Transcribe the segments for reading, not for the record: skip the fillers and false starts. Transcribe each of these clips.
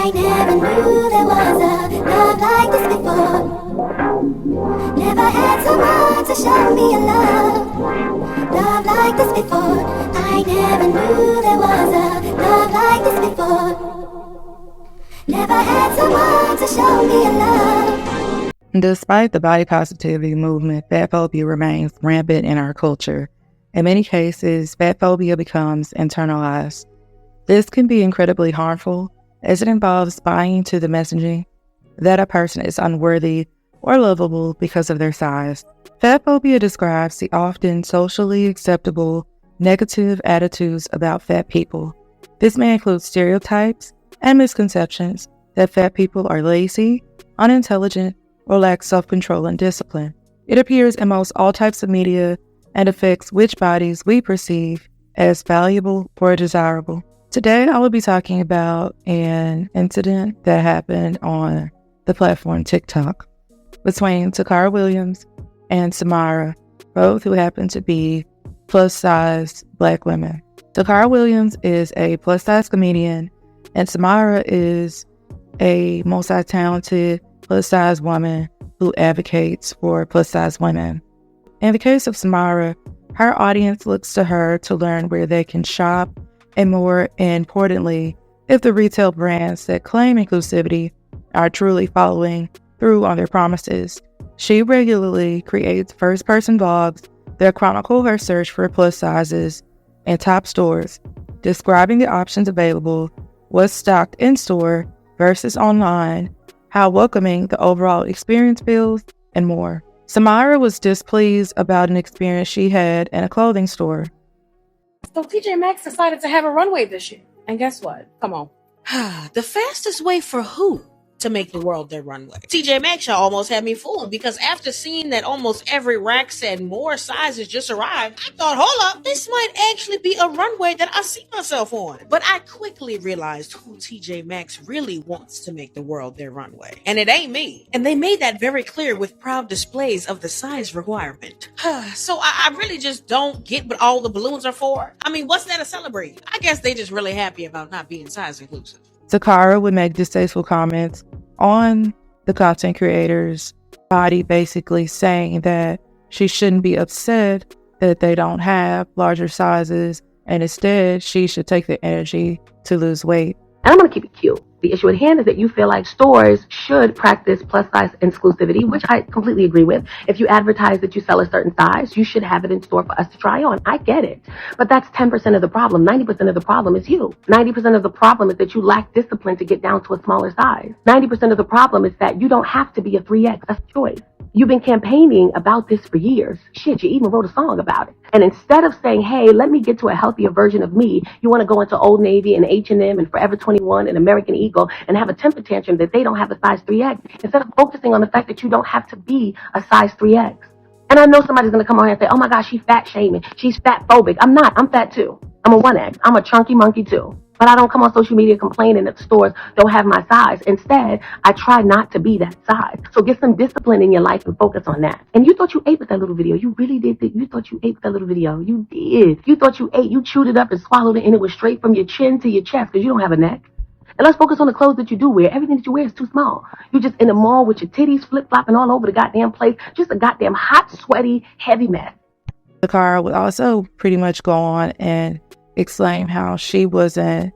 I never knew there was a love like this before. Never had someone to show me a love like this before. I never knew there was a love like this before. Never had someone to show me a love. Despite the body positivity movement, fatphobia remains rampant in our culture. In many cases, fatphobia becomes internalized. This can be incredibly harmful, as it involves buying into the messaging that a person is unworthy or lovable because of their size. Fatphobia describes the often socially acceptable negative attitudes about fat people. This may include stereotypes and misconceptions that fat people are lazy, unintelligent, or lack self-control and discipline. It appears in most all types of media and affects which bodies we perceive as valuable or desirable. Today, I will be talking about an incident that happened on the platform TikTok between Takara Williams and Samara, both who happen to be plus-size Black women. Takara Williams is a plus-size comedian, and Samara is a multi-talented plus-size woman who advocates for plus-size women. In the case of Samara, her audience looks to her to learn where they can shop, and more importantly, if the retail brands that claim inclusivity are truly following through on their promises. She regularly creates first-person vlogs that chronicle her search for plus sizes in top stores, describing the options available, what's stocked in-store versus online, how welcoming the overall experience feels, and more. Samara was displeased about an experience she had in a clothing store. So TJ Maxx decided to have a runway this year. And guess what? Come on. The fastest way for who to make the world their runway? TJ Maxx almost had me fooled, because after seeing that almost every rack said more sizes just arrived, I thought, hold up, this might actually be a runway that I see myself on. But I quickly realized who TJ Maxx really wants to make the world their runway. And it ain't me. And they made that very clear with proud displays of the size requirement. So I really just don't get what all the balloons are for. I mean, what's there to celebrate? I guess they just really happy about not being size inclusive. Takara would make distasteful comments on the content creator's body, basically saying that she shouldn't be upset that they don't have larger sizes, and instead she should take the energy to lose weight. And I'm going to keep it cute. The issue at hand is that you feel like stores should practice plus size exclusivity, which I completely agree with. If you advertise that you sell a certain size, you should have it in store for us to try on. I get it. But that's 10% of the problem. 90% of the problem is you. 90% of the problem is that you lack discipline to get down to a smaller size. 90% of the problem is that you don't have to be a 3X. That's a choice. You've been campaigning about this for years. Shit, you even wrote a song about it. And instead of saying, hey, let me get to a healthier version of me, you want to go into Old Navy and H&M and Forever 21 and American Eagle and have a temper tantrum that they don't have a size 3X, instead of focusing on the fact that you don't have to be a size 3X. And I know somebody's going to come on here and say, oh my gosh, she's fat shaming. She's fat phobic. I'm not. I'm fat too. I'm a 1X. I'm a chunky monkey too. But I don't come on social media complaining that the stores don't have my size. Instead, I try not to be that size. So get some discipline in your life and focus on that. And you thought you ate with that little video. You really did. You thought you ate with that little video. You did. You thought you ate. You chewed it up and swallowed it, and it was straight from your chin to your chest because you don't have a neck. And let's focus on the clothes that you do wear. Everything that you wear is too small. You're just in the mall with your titties flip-flopping all over the goddamn place. Just a goddamn hot, sweaty, heavy mess. Takara would also pretty much go on and explain how she wasn't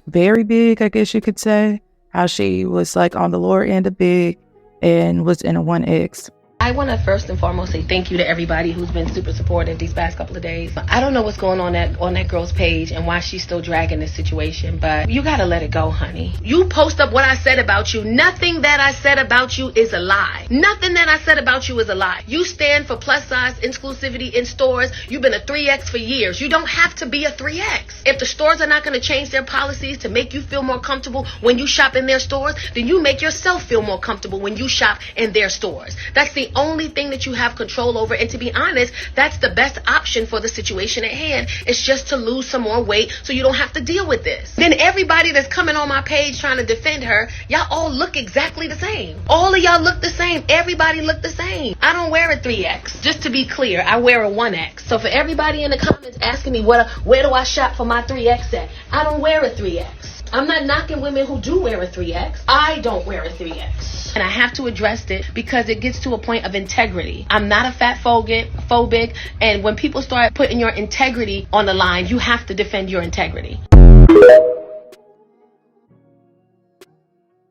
very big, I guess you could say. How she was like on the lower end of big and was in a 1X. I want to first and foremost say thank you to everybody who's been super supportive these past couple of days. I don't know what's going on that girl's page and why she's still dragging this situation, but you got to let it go, honey. You post up what I said about you. Nothing that I said about you is a lie. Nothing that I said about you is a lie. You stand for plus size exclusivity in stores. You've been a 3X for years. You don't have to be a 3X. If the stores are not going to change their policies to make you feel more comfortable when you shop in their stores, then you make yourself feel more comfortable when you shop in their stores. That's the only thing that you have control over, and to be honest, that's the best option for the situation at hand. It's just to lose some more weight so you don't have to deal with this. Then everybody that's coming on my page trying to defend her, y'all all look exactly the same. All of y'all look the same. Everybody look the same. I don't wear a 3X. Just to be clear, I wear a 1X. So for everybody in the comments asking me where do I shop for my 3X at, I don't wear a 3X. I'm not knocking women who do wear a 3X. I don't wear a 3X. And I have to address it because it gets to a point of integrity. I'm not a fat phobic, and when people start putting your integrity on the line, you have to defend your integrity.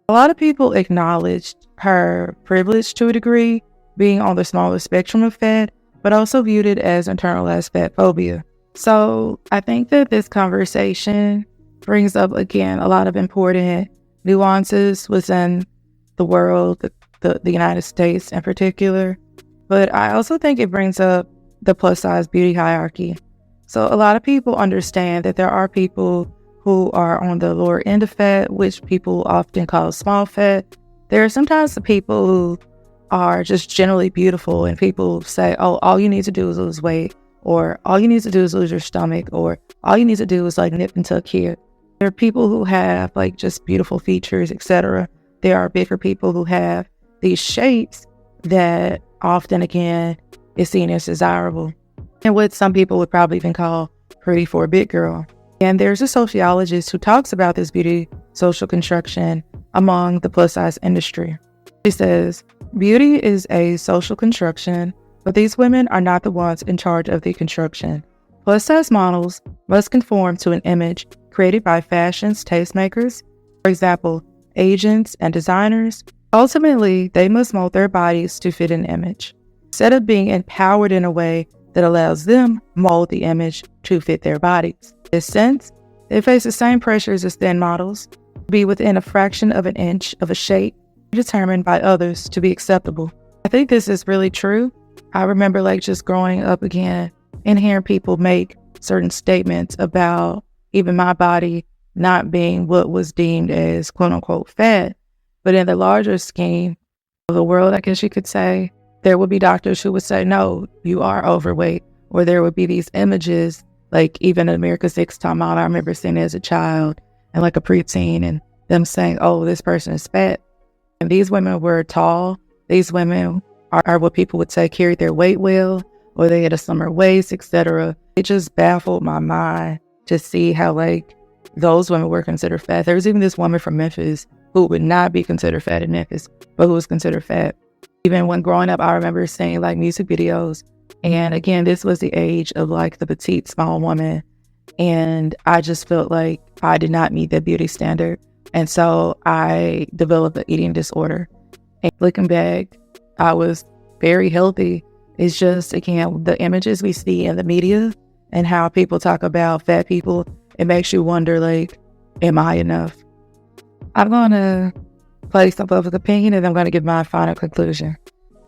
A lot of people acknowledged her privilege to a degree, being on the smaller spectrum of fat, but also viewed it as internalized fat phobia. So I think that this conversation brings up, again, a lot of important nuances within the world, the United States in particular. But I also think it brings up the plus size beauty hierarchy. So a lot of people understand that there are people who are on the lower end of fat, which people often call small fat. There are sometimes the people who are just generally beautiful, and people say, oh, all you need to do is lose weight, or all you need to do is lose your stomach, or all you need to do is like nip and tuck here. There are people who have like just beautiful features, etc. There are bigger people who have these shapes that often, again, is seen as desirable, and what some people would probably even call pretty for a big girl. And there's a sociologist who talks about this beauty social construction among the plus size industry. She says, beauty is a social construction, but these women are not the ones in charge of the construction. Plus size models must conform to an image created by fashion's tastemakers, for example, agents and designers. Ultimately, they must mold their bodies to fit an image, instead of being empowered in a way that allows them mold the image to fit their bodies. In this sense, they face the same pressures as thin models, to be within a fraction of an inch of a shape determined by others to be acceptable. I think this is really true. I remember like just growing up again and hearing people make certain statements about even my body not being what was deemed as quote unquote fat. But in the larger scheme of the world, I guess you could say, there would be doctors who would say, no, you are overweight. Or there would be these images, like even America's Next Top Model, I remember seeing it as a child and like a preteen, and them saying, oh, this person is fat. And these women were tall. These women are what people would say carried their weight well, or they had a slimmer waist, etc. It just baffled my mind to see how like those women were considered fat. There was even this woman from Memphis who would not be considered fat in Memphis, but who was considered fat. Even when growing up, I remember seeing like music videos. And again, this was the age of like the petite, small woman. And I just felt like I did not meet that beauty standard. And so I developed an eating disorder. And looking back, I was very healthy. It's just, again, the images we see in the media and how people talk about fat people, it makes you wonder, like, am I enough? I'm going to play some public opinion and I'm going to give my final conclusion.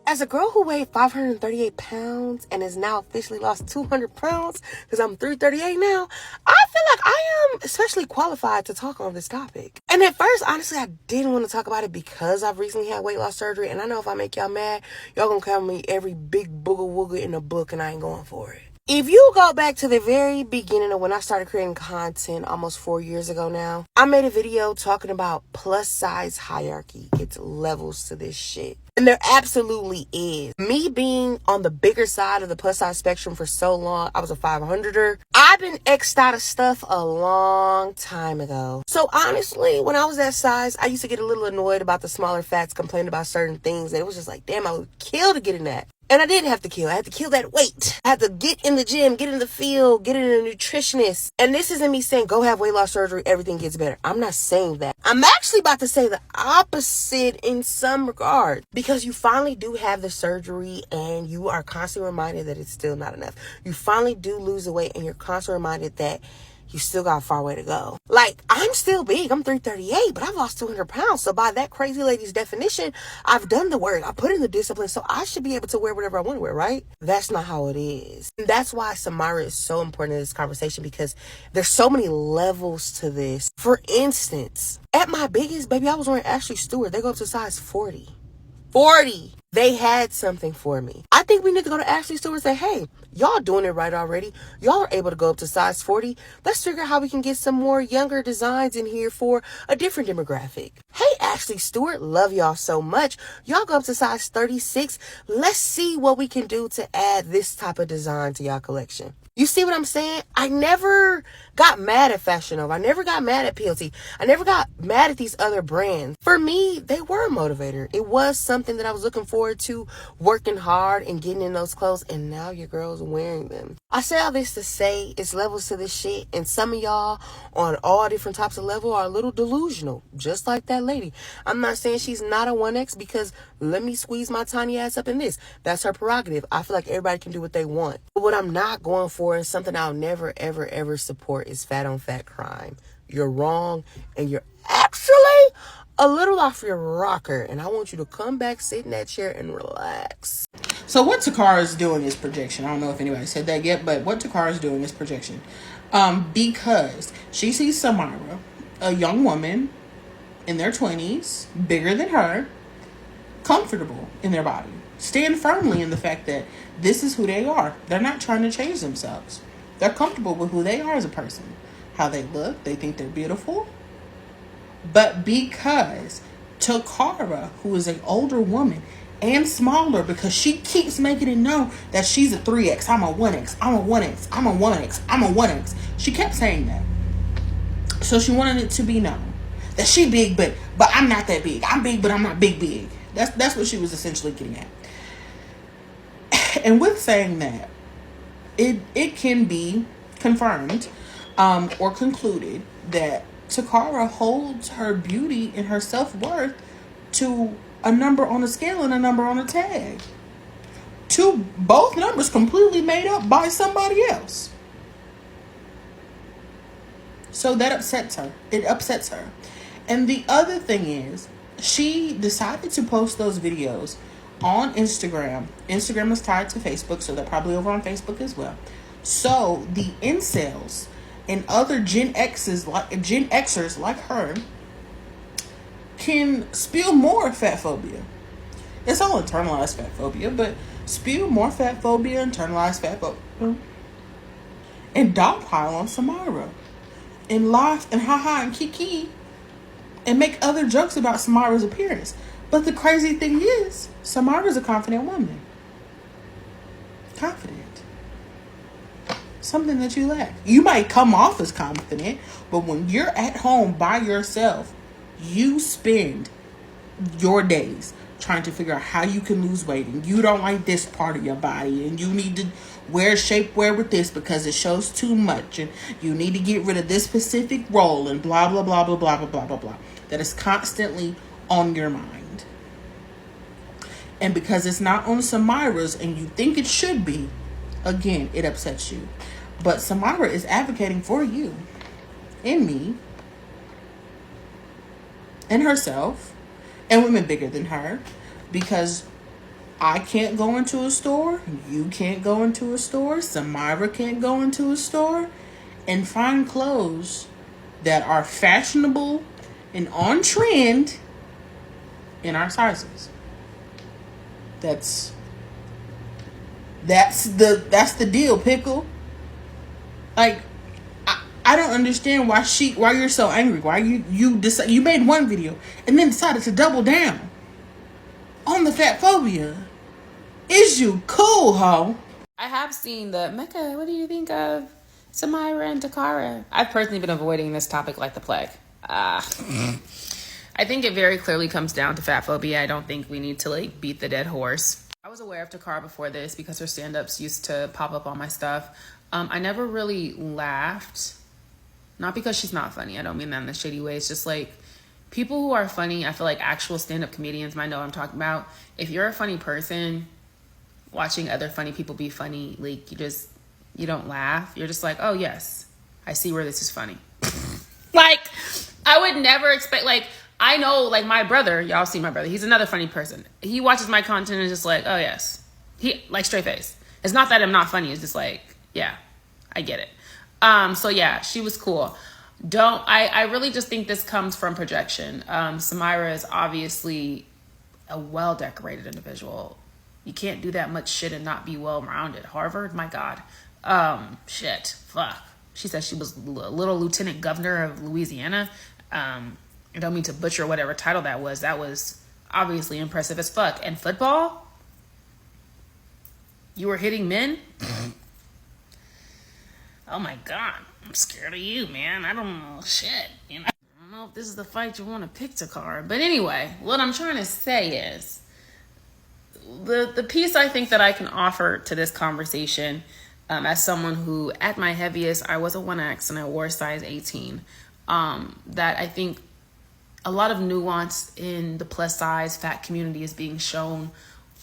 As a girl who weighed 538 pounds and has now officially lost 200 pounds, because I'm 338 now, I feel like I am especially qualified to talk on this topic. And at first, honestly, I didn't want to talk about it because I've recently had weight loss surgery, and I know if I make y'all mad, y'all gonna call me every big booger wooger in the book, and I ain't going for it. If you go back to the very beginning of when I started creating content almost 4 years ago now, I made a video talking about plus size hierarchy. It's levels to this shit. And there absolutely is. Me being on the bigger side of the plus size spectrum for so long, I was a 500er. I've been X'd out of stuff a long time ago. So honestly, when I was that size, I used to get a little annoyed about the smaller fats complaining about certain things. And it was just like, damn, I would kill to get in that. And I didn't have to kill. I had to kill that weight. I had to get in the gym, get in the field, get in a nutritionist. And this isn't me saying go have weight loss surgery, everything gets better. I'm not saying that. I'm actually about to say the opposite in some regard. Because you finally do have the surgery and you are constantly reminded that it's still not enough. You finally do lose the weight and you're constantly reminded that you still got a far way to go. Like, I'm still big. I'm 338, but I've lost 200 pounds. So by that crazy lady's definition, I've done the work. I put in the discipline. So I should be able to wear whatever I want to wear, right? That's not how it is. And that's why Samara is so important in this conversation, because there's so many levels to this. For instance, at my biggest, baby, I was wearing Ashley Stewart. They go up to size 40. 40. They had something for me. I think we need to go to Ashley Stewart and say, hey, y'all doing it right already. Y'all are able to go up to size 40. Let's figure out how we can get some more younger designs in here for a different demographic. Hey, Ashley Stewart, love y'all so much. Y'all go up to size 36. Let's see what we can do to add this type of design to y'all collection. You see what I'm saying? I never got mad at Fashion Nova. I never got mad at PLT. I never got mad at these other brands. For me, they were a motivator. It was something that I was looking forward to, working hard and getting in those clothes, and now your girl's wearing them. I say all this to say it's levels to this shit, and some of y'all on all different types of level are a little delusional, just like that lady. I'm not saying she's not a 1X because let me squeeze my tiny ass up in this. That's her prerogative. I feel like everybody can do what they want. But what I'm not going for is something I'll never, ever, ever support is fat on fat crime. You're wrong, and you're actually a little off your rocker, and I want you to come back, sit in that chair, and relax. So what Takara is doing is projection. I don't know if anybody said that yet, but what Takara is doing is projection. Because she sees Samara, a young woman in their 20s, bigger than her, comfortable in their body, stand firmly in the fact that this is who they are. They're not trying to change themselves. They're comfortable with who they are as a person, how they look. They think they're beautiful. But because Takara, who is an older woman and smaller, because she keeps making it known that she's a 3X, I'm a 1X, I'm a 1X, I'm a 1X, I'm a 1X. She kept saying that. So she wanted it to be known that she big, but I'm not that big. I'm big, but I'm not big. That's what she was essentially getting at. And with saying that, it can be confirmed or concluded that Takara holds her beauty and her self-worth to a number on a scale and a number on a tag. Both numbers completely made up by somebody else. So that upsets her. It upsets her. And the other thing is, she decided to post those videos on Instagram. Instagram is tied to Facebook, so they're probably over on Facebook as well. So the incels and other Gen Xers like her can spew more fat phobia. It's all internalized fat phobia, but spew more fat phobia, internalized fat phobia, and dogpile on Samara, and laugh and haha and kiki, and make other jokes about Samara's appearance. But the crazy thing is, Samara's a confident woman. Confident. Something that you lack. You might come off as confident, but when you're at home by yourself, you spend your days trying to figure out how you can lose weight, and you don't like this part of your body, and you need to wear shapewear with this because it shows too much, and you need to get rid of this specific roll, and blah blah blah blah blah blah blah blah blah. That is constantly on your mind. And because it's not on Samara's and you think it should be, again, it upsets you. But Samara is advocating for you and me and herself and women bigger than her, because I can't go into a store, you can't go into a store, Samara can't go into a store and find clothes that are fashionable and on trend in our sizes. That's the deal, Pickle. Like, I don't understand why you're so angry. Why you made one video and then decided to double down on the fat phobia. Is you cool, ho? I have seen the Mecca. What do you think of Samara and Takara? I've personally been avoiding this topic like the plague. I think it very clearly comes down to fat phobia. I don't think we need to beat the dead horse. I was aware of Takara before this because her stand-ups used to pop up on my stuff. I never really laughed. Not because she's not funny. I don't mean that in a shitty way. It's just like people who are funny, I feel like actual stand-up comedians might know what I'm talking about. If you're a funny person, watching other funny people be funny, like you don't laugh. You're just like, oh yes, I see where this is funny. Like, I would never expect, I know, my brother, y'all see my brother, he's another funny person. He watches my content and is just like, oh yes. He, straight face. It's not that I'm not funny, it's just yeah, I get it. So yeah, she was cool. I really just think this comes from projection. Samara is obviously a well-decorated individual. You can't do that much shit and not be well-rounded. Harvard, my God. Shit, fuck. She said she was a little lieutenant governor of Louisiana. I don't mean to butcher whatever title that was. That was obviously impressive as fuck. And football? You were hitting men? oh my God, I'm scared of you, man. I don't know shit. You know, I don't know if this is the fight you want to pick, Takara. But anyway, what I'm trying to say is the piece I think that I can offer to this conversation, as someone who, at my heaviest, I was a 1X and I wore size 18, that I think a lot of nuance in the plus size fat community is being shown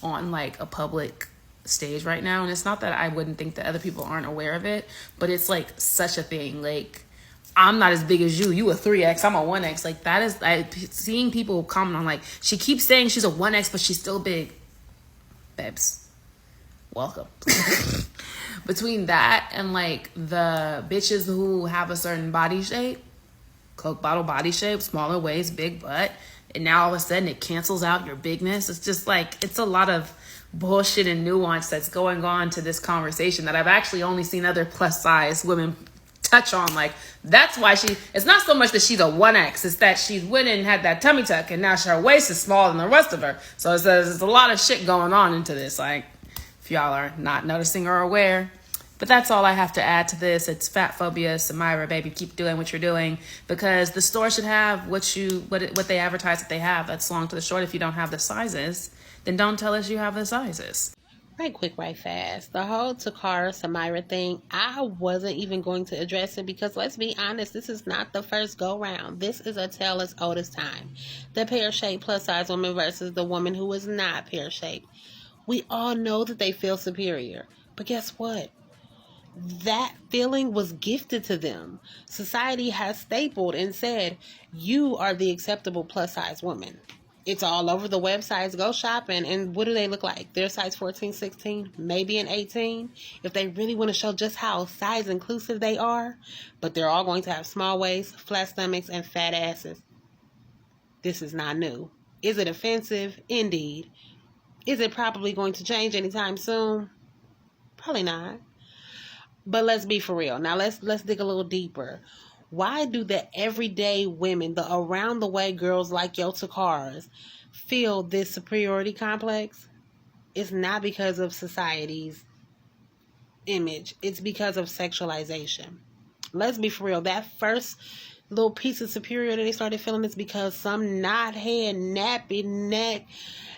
on like a public stage right now. And it's not that I wouldn't think that other people aren't aware of it, but it's like such a thing. Like, I'm not as big as you a 3X, I'm a 1X. Like, that is, seeing people comment on like, she keeps saying she's a 1X but she's still big. Babes, welcome. Between that and like the bitches who have a certain body shape, Coke bottle body shape, smaller waist, big butt, and now all of a sudden it cancels out your bigness. It's just like, it's a lot of bullshit and nuance that's going on to this conversation that I've actually only seen other plus size women touch on. Like, that's why it's not so much that she's a 1X, it's that she's went and had that tummy tuck and now her waist is smaller than the rest of her. So there's a lot of shit going on into this, like, if y'all are not noticing or aware. But that's all I have to add to this. It's fat phobia. Samara, baby, keep doing what you're doing, because the store should have what they advertise that they have. That's long to the short. If you don't have the sizes, then don't tell us you have the sizes. Right quick, right fast. The whole Takara Samara thing, I wasn't even going to address it because, let's be honest, this is not the first go round. This is a tale as old as time. The pear-shaped plus size woman versus the woman who is not pear-shaped. We all know that they feel superior. But guess what? That feeling was gifted to them. Society has stapled and said, you are the acceptable plus size woman. It's all over the websites. Go shopping, and what do they look like? They're size 14, 16, maybe an 18. If they really want to show just how size inclusive they are, but they're all going to have small waists, flat stomachs, and fat asses. This is not new. Is it offensive? Indeed. Is it probably going to change anytime soon? Probably not. But let's be for real. Now let's dig a little deeper. Why do the everyday women, the around the way girls like your Takaras, feel this superiority complex? It's not because of society's image. It's because of sexualization. Let's be for real. That first little piece of superiority they started feeling is because some knothead, nappy neck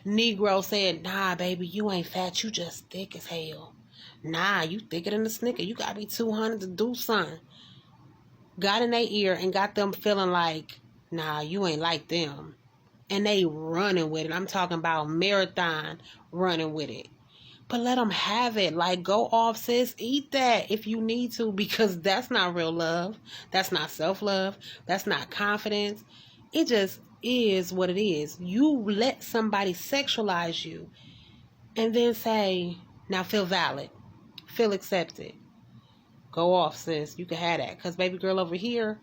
Negro said, nah, baby, you ain't fat. You just thick as hell. Nah, you thicker than a Snicker. You gotta be 200 to do something. Got in their ear and got them feeling like, nah, you ain't like them. And they running with it. I'm talking about marathon running with it. But let them have it. Like, go off, sis. Eat that if you need to, because that's not real love. That's not self-love. That's not confidence. It just is what it is. You let somebody sexualize you and then say, now feel valid. Feel accepted. Go off, sis. You can have that. Because baby girl over here,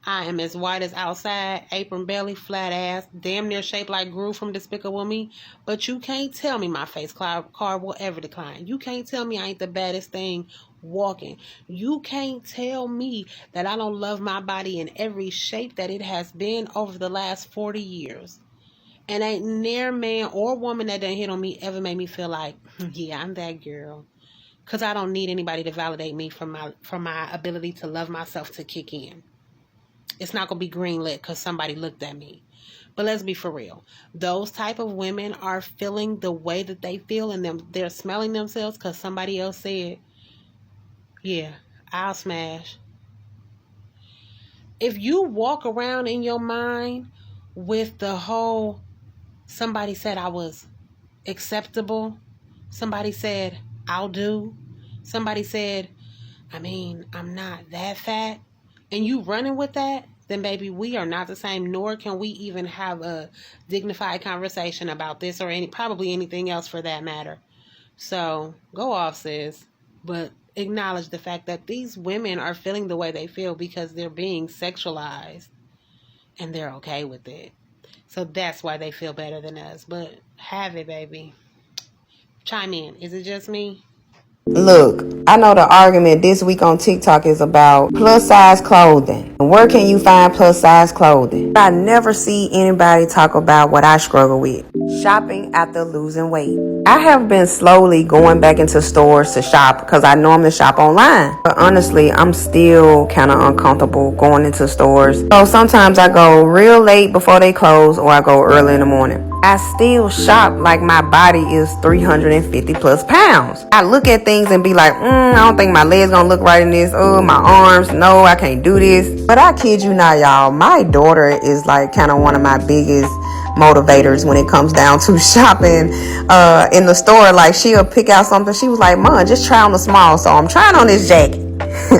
I am as white as outside, apron belly, flat ass, damn near shaped like Gru from Despicable Me. But you can't tell me my face card will ever decline. You can't tell me I ain't the baddest thing walking. You can't tell me that I don't love my body in every shape that it has been over the last 40 years. And ain't near man or woman that done hit on me ever made me feel like, yeah, I'm that girl. Because I don't need anybody to validate me for my ability to love myself to kick in. It's not going to be greenlit because somebody looked at me. But let's be for real. Those type of women are feeling the way that they feel, and they're smelling themselves because somebody else said, yeah, I'll smash. If you walk around in your mind with the whole, somebody said I was acceptable, somebody said I'll do, somebody said, I mean, I'm not that fat, and you running with that, then baby, we are not the same, nor can we even have a dignified conversation about this or probably anything else for that matter. So go off, sis, but acknowledge the fact that these women are feeling the way they feel because they're being sexualized and they're okay with it. So that's why they feel better than us. But have it, baby. Chime in. Is it just me? Look, I know the argument this week on TikTok is about plus size clothing. Where can you find plus size clothing? I never see anybody talk about what I struggle with. Shopping after losing weight. I have been slowly going back into stores to shop because I normally shop online. But honestly, I'm still kind of uncomfortable going into stores. So sometimes I go real late before they close or I go early in the morning. I still shop like my body is 350 plus pounds. I look at things and be like, I don't think my legs gonna look right in this. Oh, my arms, no, I can't do this. But I kid you not, y'all. My daughter is like kind of one of my biggest motivators when it comes down to shopping in the store. Like she'll pick out something. She was like, Mom, just try on the small. So I'm trying on this jacket.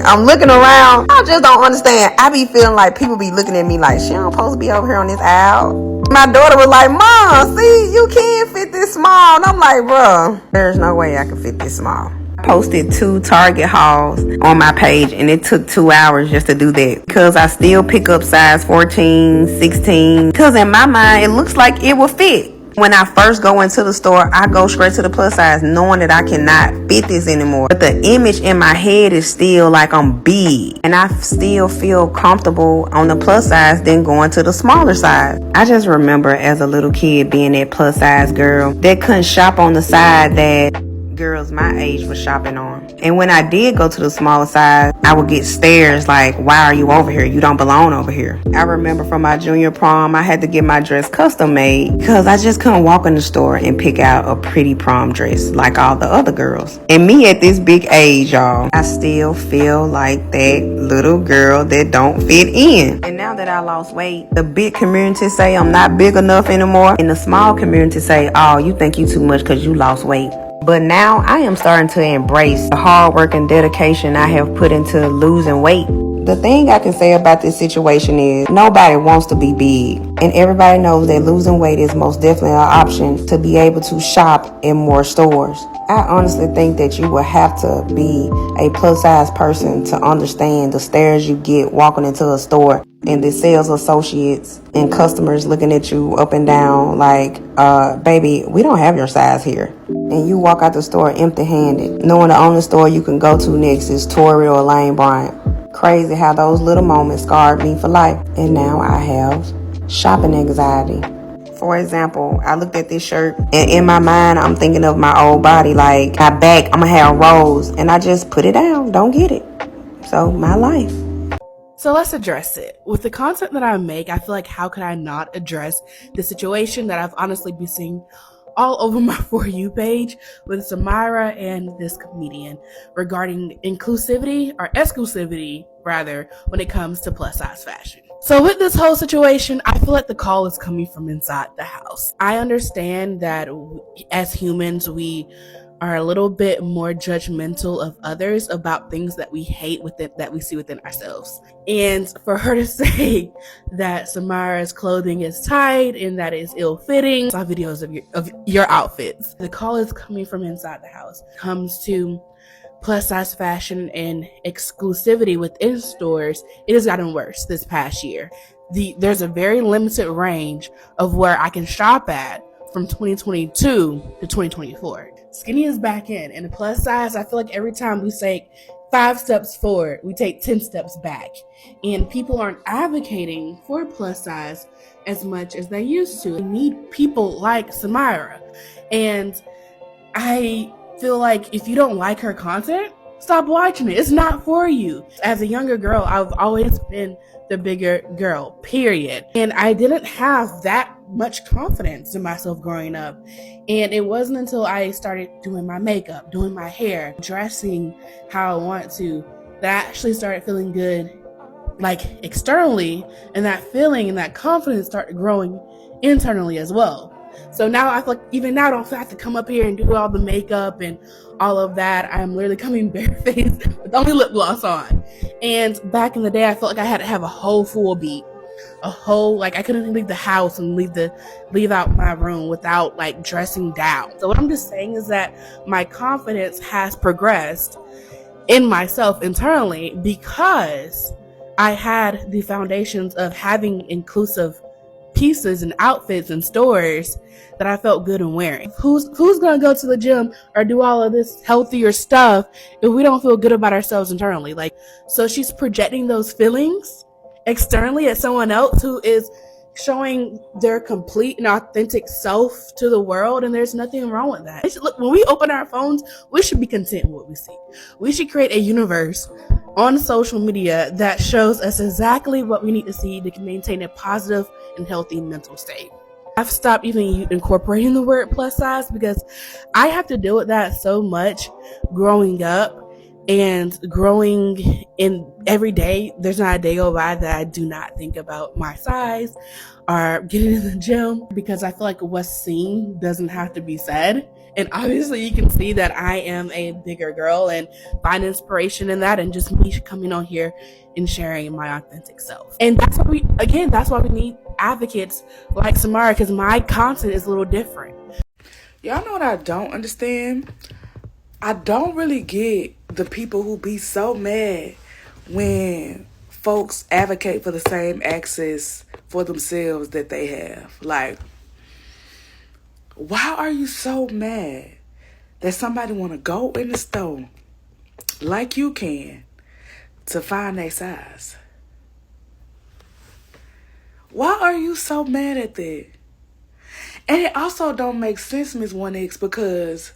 I'm looking around. I just don't understand. I be feeling like people be looking at me like she don't supposed to be over here on this aisle. My daughter was like, Mom, see, you can fit this small. And I'm like, bruh, there's no way I can fit this small. I posted 2 Target hauls on my page and it took 2 hours just to do that because I still pick up size 14, 16 because in my mind it looks like it will fit. When I first go into the store, I go straight to the plus size knowing that I cannot fit this anymore. But the image in my head is still like I'm big. And I still feel comfortable on the plus size than going to the smaller size. I just remember as a little kid being that plus size girl that couldn't shop on the side that girls my age was shopping on. And when I did go to the smaller size, I would get stares like, why are you over here? You don't belong over here. I remember from my junior prom, I had to get my dress custom made because I just couldn't walk in the store and pick out a pretty prom dress like all the other girls. And me at this big age, y'all, I still feel like that little girl that don't fit in. And now that I lost weight, the big community say I'm not big enough anymore. And the small community say, oh, you think you too much because you lost weight. But now I am starting to embrace the hard work and dedication I have put into losing weight. The thing I can say about this situation is nobody wants to be big. And everybody knows that losing weight is most definitely an option to be able to shop in more stores. I honestly think that you will have to be a plus size person to understand the stares you get walking into a store and the sales associates and customers looking at you up and down like, baby, we don't have your size here. And you walk out the store empty-handed, knowing the only store you can go to next is Tory or Lane Bryant. Crazy how those little moments scarred me for life. And now I have shopping anxiety. For example, I looked at this shirt and in my mind, I'm thinking of my old body, like my back, I'm gonna have rolls, and I just put it down, don't get it. So my life. So let's address it. With the content that I make, I feel like how could I not address the situation that I've honestly been seeing all over my For You page with Samara and this comedian regarding inclusivity or exclusivity rather when it comes to plus size fashion. So with this whole situation, I feel like the call is coming from inside the house. I understand that as humans, we are a little bit more judgmental of others about things that we hate that we see within ourselves. And for her to say that Samara's clothing is tight and that is ill-fitting, I saw videos of your outfits. The call is coming from inside the house. It comes to plus size fashion and exclusivity within stores, it has gotten worse this past year. There's a very limited range of where I can shop at from 2022 to 2024. Skinny is back in, and the plus size, I feel like every time we say 5 steps forward, we take 10 steps back. And people aren't advocating for plus size as much as they used to. We need people like Samara. And I feel like if you don't like her content, stop watching it. It's not for you. As a younger girl, I've always been the bigger girl, period. And I didn't have that much confidence in myself growing up. And it wasn't until I started doing my makeup, doing my hair, dressing how I want to, that I actually started feeling good, like externally, and that feeling and that confidence started growing internally as well. So now I feel like even now I don't have to come up here and do all the makeup and all of that. I'm literally coming barefaced with only lip gloss on. And back in the day, I felt like I had to have a whole full beat. I couldn't leave the house and leave out my room without like dressing down. So what I'm just saying is that my confidence has progressed in myself internally because I had the foundations of having inclusive pieces and outfits and stores that I felt good in wearing. Who's gonna go to the gym or do all of this healthier stuff if we don't feel good about ourselves internally? Like, so she's projecting those feelings externally at someone else who is showing their complete and authentic self to the world, and there's nothing wrong with that. Look, when we open our phones, we should be content with what we see. We should create a universe on social media that shows us exactly what we need to see to maintain a positive and healthy mental state. I've stopped even incorporating the word plus size because I have to deal with that so much growing up. And growing in every day, there's not a day go by that I do not think about my size or getting in the gym, because I feel like what's seen doesn't have to be said. And obviously you can see that I am a bigger girl and find inspiration in that, and just me coming on here and sharing my authentic self. And that's why we need advocates like Samara, because my content is a little different. Y'all know what I don't understand? I don't really get the people who be so mad when folks advocate for the same access for themselves that they have. Like, why are you so mad that somebody want to go in the store like you can to find their size? Why are you so mad at that? And it also don't make sense, Miss 1X, because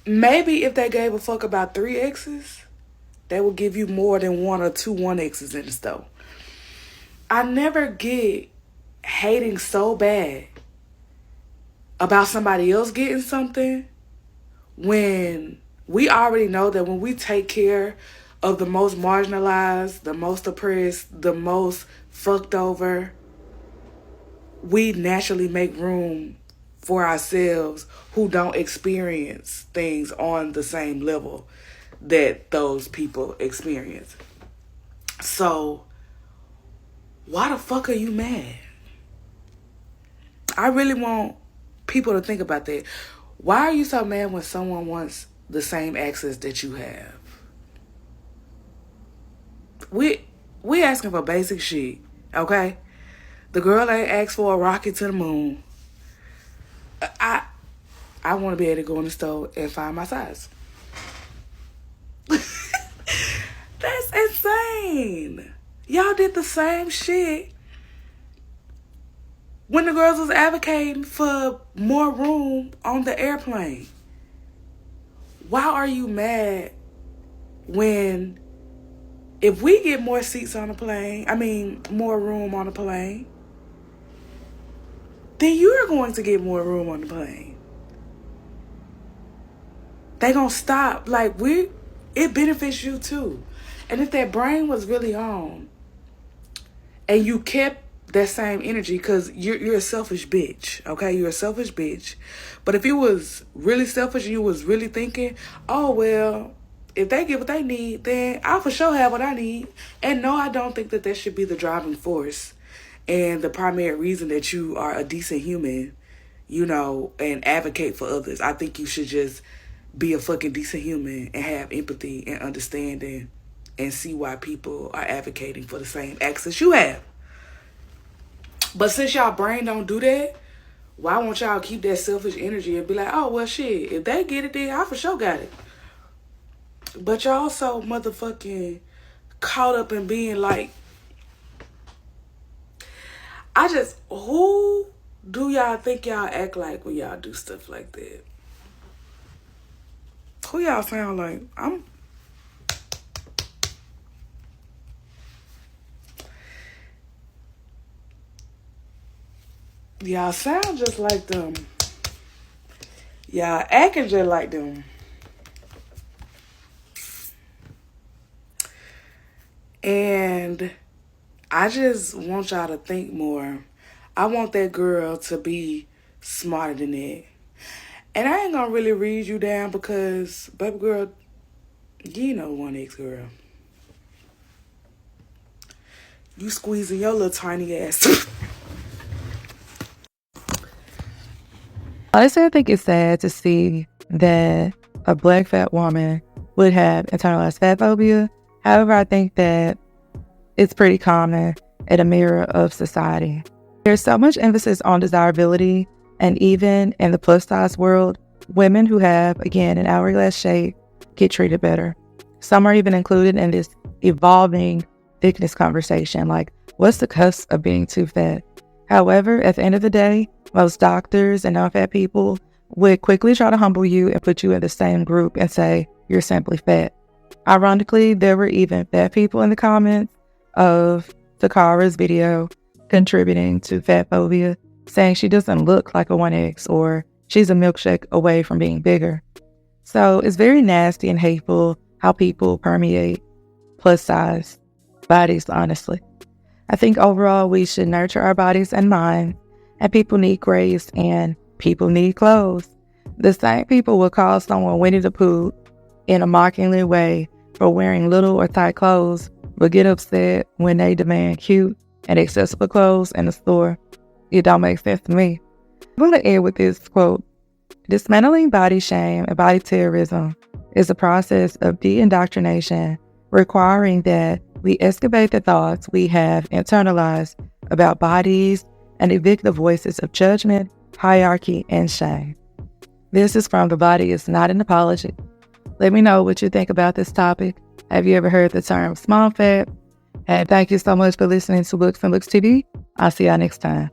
maybe if they gave a fuck about 3Xs, they would give you more than 1 or 2 1Xs in the store. I never get hating so bad about somebody else getting something when we already know that when we take care of the most marginalized, the most oppressed, the most fucked over, we naturally make room for ourselves who don't experience things on the same level that those people experience. So, why the fuck are you mad? I really want people to think about that. Why are you so mad when someone wants the same access that you have? We asking for basic shit, okay? The girl ain't asked for a rocket to the moon. I want to be able to go in the store and find my size. That's insane. Y'all did the same shit when the girls was advocating for more room on the airplane. Why are you mad when, if we get more seats on the plane, more room on the plane, then you're going to get more room on the plane? They gonna stop. Like, it benefits you too. And if that brain was really on and you kept that same energy, because you're a selfish bitch, okay? You're a selfish bitch. But if you was really selfish and you was really thinking, oh, well, if they get what they need, then I'll for sure have what I need. And no, I don't think that should be the driving force and the primary reason that you are a decent human, and advocate for others. I think you should just be a fucking decent human and have empathy and understanding and see why people are advocating for the same access you have. But since y'all brain don't do that, why won't y'all keep that selfish energy and be like, oh, well, shit, if they get it, then I for sure got it. But y'all so motherfucking caught up in being like, who do y'all think y'all act like when y'all do stuff like that? Who y'all sound like? Y'all sound just like them. Y'all acting just like them. And I just want y'all to think more. I want that girl to be smarter than that. And I ain't gonna really read you down because, baby girl, you know 1X girl. You squeezing your little tiny ass. Honestly, I think it's sad to see that a Black fat woman would have internalized fat phobia. However, I think that it's pretty common and a mirror of society. There's so much emphasis on desirability, and even in the plus size world, women who have, again, an hourglass shape get treated better. Some are even included in this evolving thickness conversation, like what's the cusp of being too fat? However, at the end of the day, most doctors and non-fat people would quickly try to humble you and put you in the same group and say, you're simply fat. Ironically, there were even fat people in the comments of Takara's video contributing to fat phobia, saying she doesn't look like a 1X or she's a milkshake away from being bigger. So it's very nasty and hateful how people permeate plus size bodies, honestly. I think overall we should nurture our bodies and minds, and people need grace and people need clothes. The same people will call someone Winnie the Pooh in a mockingly way for wearing little or tight clothes, but get upset when they demand cute and accessible clothes in the store. It don't make sense to me. I'm going to end with this quote. Dismantling body shame and body terrorism is a process of de-indoctrination requiring that we excavate the thoughts we have internalized about bodies and evict the voices of judgment, hierarchy, and shame. This is from The Body Is Not an Apology. Let me know what you think about this topic. Have you ever heard the term small fat? And thank you so much for listening to Books and Looks TV. I'll see y'all next time.